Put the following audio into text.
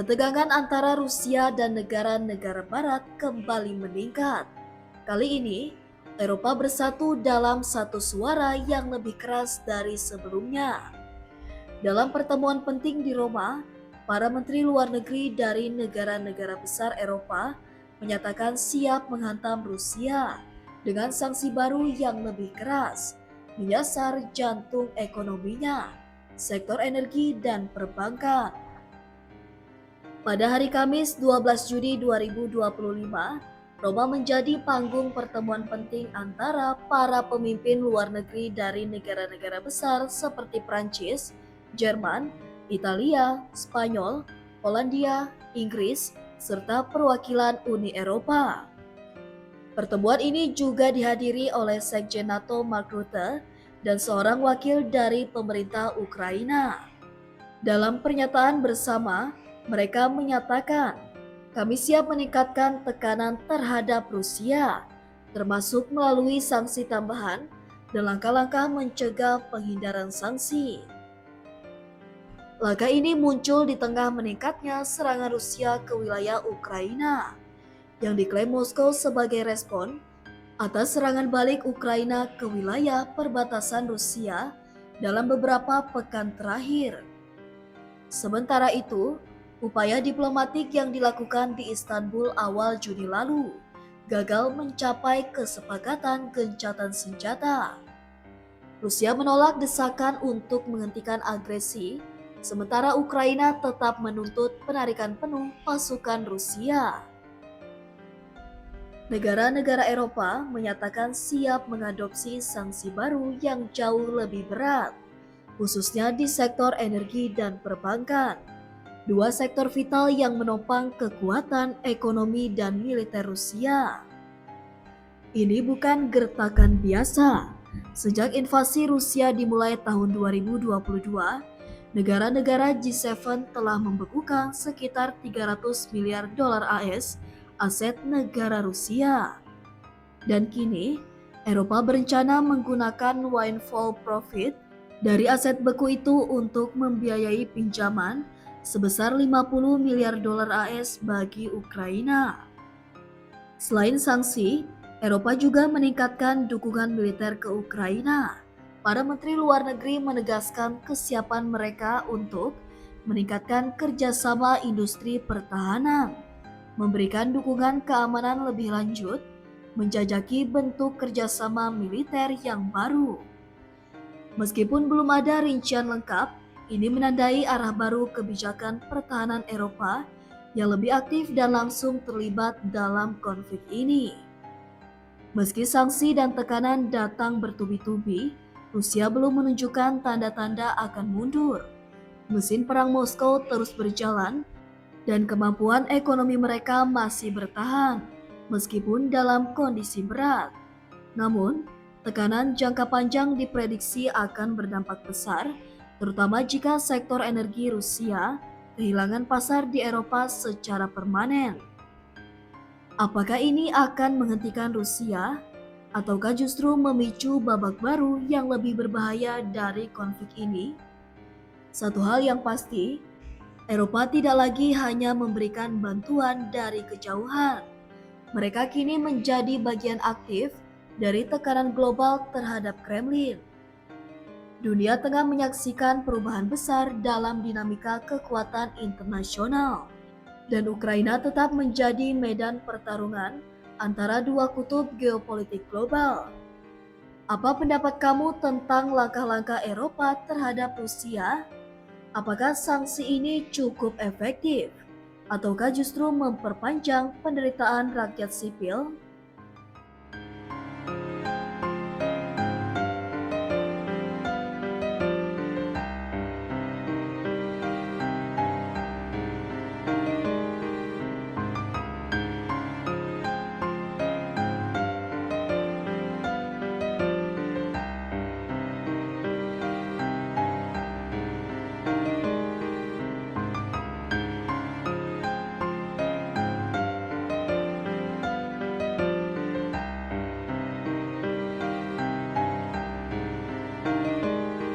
Ketegangan antara Rusia dan negara-negara barat kembali meningkat. Kali ini, Eropa bersatu dalam satu suara yang lebih keras dari sebelumnya. Dalam pertemuan penting di Roma, para menteri luar negeri dari negara-negara besar Eropa menyatakan siap menghantam Rusia dengan sanksi baru yang lebih keras, menyasar jantung ekonominya, sektor energi dan perbankan. Pada hari Kamis 12 Juni 2025, Roma menjadi panggung pertemuan penting antara para pemimpin luar negeri dari negara-negara besar seperti Prancis, Jerman, Italia, Spanyol, Polandia, Inggris, serta perwakilan Uni Eropa. Pertemuan ini juga dihadiri oleh Sekjen NATO Mark Rutte dan seorang wakil dari pemerintah Ukraina. Dalam pernyataan bersama, mereka menyatakan, kami siap meningkatkan tekanan terhadap Rusia, termasuk melalui sanksi tambahan dan langkah-langkah mencegah penghindaran sanksi. Langkah ini muncul di tengah meningkatnya serangan Rusia ke wilayah Ukraina, yang diklaim Moskow sebagai respon atas serangan balik Ukraina ke wilayah perbatasan Rusia dalam beberapa pekan terakhir. Sementara itu, upaya diplomatik yang dilakukan di Istanbul awal Juni lalu gagal mencapai kesepakatan gencatan senjata. Rusia menolak desakan untuk menghentikan agresi, sementara Ukraina tetap menuntut penarikan penuh pasukan Rusia. Negara-negara Eropa menyatakan siap mengadopsi sanksi baru yang jauh lebih berat, khususnya di sektor energi dan perbankan, dua sektor vital yang menopang kekuatan ekonomi dan militer Rusia. Ini bukan gertakan biasa. Sejak invasi Rusia dimulai tahun 2022, negara-negara G7 telah membekukan sekitar 300 miliar dolar AS aset negara Rusia. Dan kini, Eropa berencana menggunakan windfall profit dari aset beku itu untuk membiayai pinjaman sebesar 50 miliar dolar AS bagi Ukraina. Selain sanksi, Eropa juga meningkatkan dukungan militer ke Ukraina. Para menteri luar negeri menegaskan kesiapan mereka untuk meningkatkan kerjasama industri pertahanan, memberikan dukungan keamanan lebih lanjut, menjajaki bentuk kerjasama militer yang baru. Meskipun belum ada rincian lengkap, ini menandai arah baru kebijakan pertahanan Eropa yang lebih aktif dan langsung terlibat dalam konflik ini. Meski sanksi dan tekanan datang bertubi-tubi, Rusia belum menunjukkan tanda-tanda akan mundur. Mesin perang Moskow terus berjalan dan kemampuan ekonomi mereka masih bertahan, meskipun dalam kondisi berat. Namun, tekanan jangka panjang diprediksi akan berdampak besar, terutama jika sektor energi Rusia kehilangan pasar di Eropa secara permanen. Apakah ini akan menghentikan Rusia, ataukah justru memicu babak baru yang lebih berbahaya dari konflik ini? Satu hal yang pasti, Eropa tidak lagi hanya memberikan bantuan dari kejauhan. Mereka kini menjadi bagian aktif dari tekanan global terhadap Kremlin. Dunia tengah menyaksikan perubahan besar dalam dinamika kekuatan internasional, dan Ukraina tetap menjadi medan pertarungan antara dua kutub geopolitik global. Apa pendapat kamu tentang langkah-langkah Eropa terhadap Rusia? Apakah sanksi ini cukup efektif, ataukah justru memperpanjang penderitaan rakyat sipil?